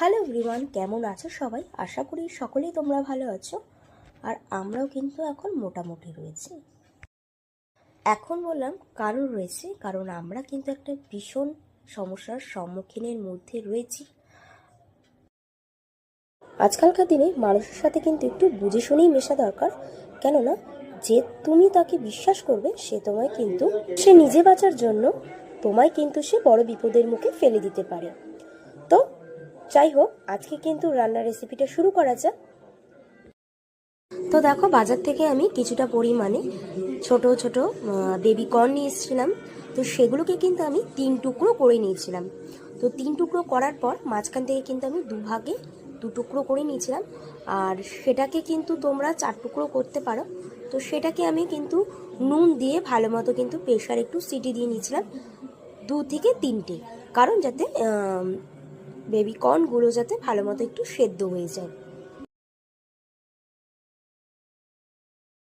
Hello everyone, কেমন আছো সবাই? আশা করি সকলেই তোমরা ভালো আছো। আর আমরাও কিন্তু এখন মোটামুটি রয়েছি। এখন বললাম কারণ রয়েছে, কারণ আমরা কিন্তু একটা ভীষণ সমস্যার সম্মুখীনের মধ্যে রয়েছি। আজকালকার দিনে মানুষের সাথে কিন্তু একটু বুঝে শুনেই মেশা দরকার। কেননা যে তুমি তাকে বিশ্বাস করবে সে তোমায় কিন্তু সে নিজে বাঁচার জন্য তোমায় কিন্তু সে বড় বিপদের মুখে ফেলে দিতে পারে। তো যাই হোক, আজকে কিন্তু রান্নার রেসিপিটা শুরু করা যাক। তো দেখো, বাজার থেকে আমি কিছুটা পরিমাণে ছোট ছোট বেবি কর্ন নিয়ে এসেছিলাম। তো সেগুলোকে কিন্তু আমি 3 টুকরো করে নিয়েছিলাম। তো 3 টুকরো করার পর মাঝখান থেকে কিন্তু আমি দুভাগে 2 টুকরো করে নিয়েছিলাম। আর সেটাকে কিন্তু তোমরা 4 টুকরো করতে পারো। তো সেটাকে আমি কিন্তু নুন দিয়ে ভালো মতো কিন্তু প্রেশার একটু সিটি দিয়ে নিয়েছিলাম 2 থেকে 3টে, কারণ যাতে বেবি কর্নগুলো যাতে ভালো মতো একটু সেদ্ধ হয়ে যায়।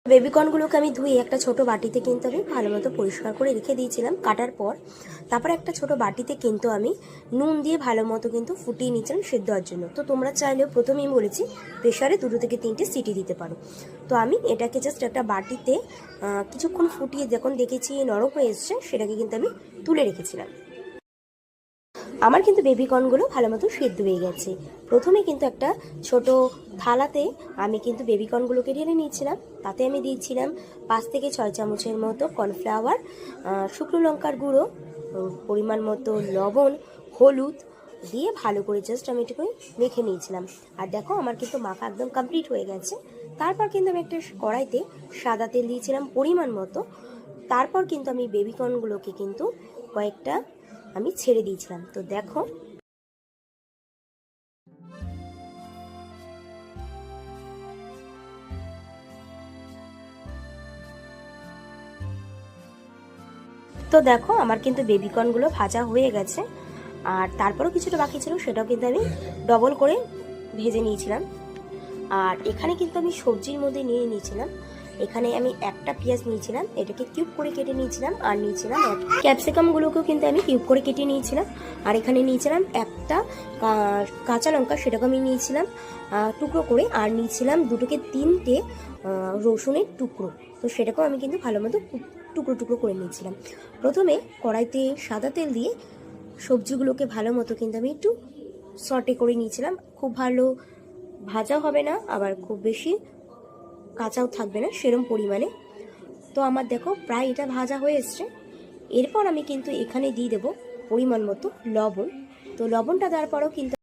বেবিকর্নগুলোকে আমি ধুয়ে একটা ছোট বাটিতে কিন্তু আমি ভালো মতো পরিষ্কার করে রেখে দিয়েছিলাম কাটার পর। তারপর একটা ছোট বাটিতে কিন্তু আমি নুন দিয়ে ভালো মতো কিন্তু ফুটিয়ে নিয়েছিলাম সেদ্ধ হওয়ার জন্য। তো তোমরা চাইলেও প্রথমেই বলেছি প্রেশারে 2 থেকে 3টে সিটি দিতে পারো। তো আমি এটাকে জাস্ট একটা বাটিতে কিছুক্ষণ ফুটিয়ে যখন দেখেছি নরম হয়ে এসছে, সেটাকে কিন্তু আমি তুলে রেখেছিলাম। আমার কিন্তু বেবিকর্নগুলো ভালো মতো সেদ্ধ হয়ে গেছে। প্রথমে কিন্তু একটা ছোট থালাতে আমি কিন্তু বেবিকর্নগুলোকে ঢেলে নিয়েছিলাম। তাতে আমি দিয়েছিলাম 5 থেকে 6 চামচের মতো কর্নফ্লাওয়ার, শুকনো লঙ্কার গুঁড়ো, পরিমাণ মতো লবণ, হলুদ দিয়ে ভালো করে জাস্ট আমি এটাকে মেখে নিয়েছিলাম। আর দেখো, আমার কিন্তু মাখা একদম কমপ্লিট হয়ে গেছে। তারপর কিন্তু আমি একটা কড়াইতে সাদা তেল দিয়েছিলাম পরিমাণ মতো। তারপর কিন্তু আমি বেবিকর্নগুলোকে কিন্তু কয়েকটা আমি ছেড়ে দিয়েছিলাম। তো দেখো, আমার কিন্তু বেবিকর্নগুলো ভাজা হয়ে গেছে। আর তারপরেও কিছুটা বাকি ছিল, সেটাও কিন্তু আমি ডবল করে ভেজে নিয়েছিলাম। আর এখানে কিন্তু আমি সবজির মধ্যে নিয়ে নিয়েছিলাম, এখানে আমি একটা পেঁয়াজ নিয়েছিলাম, এটাকে কিউব করে কেটে নিয়েছিলাম। আর নিয়েছিলাম ক্যাপসিকামগুলোকেও কিন্তু আমি কিউব করে কেটে নিয়েছিলাম। আর এখানে নিয়েছিলাম একটা কাঁচা লঙ্কা, সেটাকে আমি নিয়েছিলাম টুকরো করে। আর নিয়েছিলাম 2 থেকে 3টে রসুনের টুকরো। তো সেটাকেও আমি কিন্তু ভালো মতো টুকরো টুকরো করে নিয়েছিলাম। প্রথমে কড়াইতে সাদা তেল দিয়ে সবজিগুলোকে ভালো মতো কিন্তু আমি একটু সটে করে নিয়েছিলাম। খুব ভালো ভাজা হবে না, আবার খুব বেশি কাঁচাও থাকবে না সেরকম পরিমাণে। তো আমার দেখো প্রায় এটা ভাজা হয়ে এসছে। এরপর আমি কিন্তু এখানে দিয়ে দেবো পরিমাণ মতো লবণ। তো লবণটা দেওয়ার পরও কিন্তু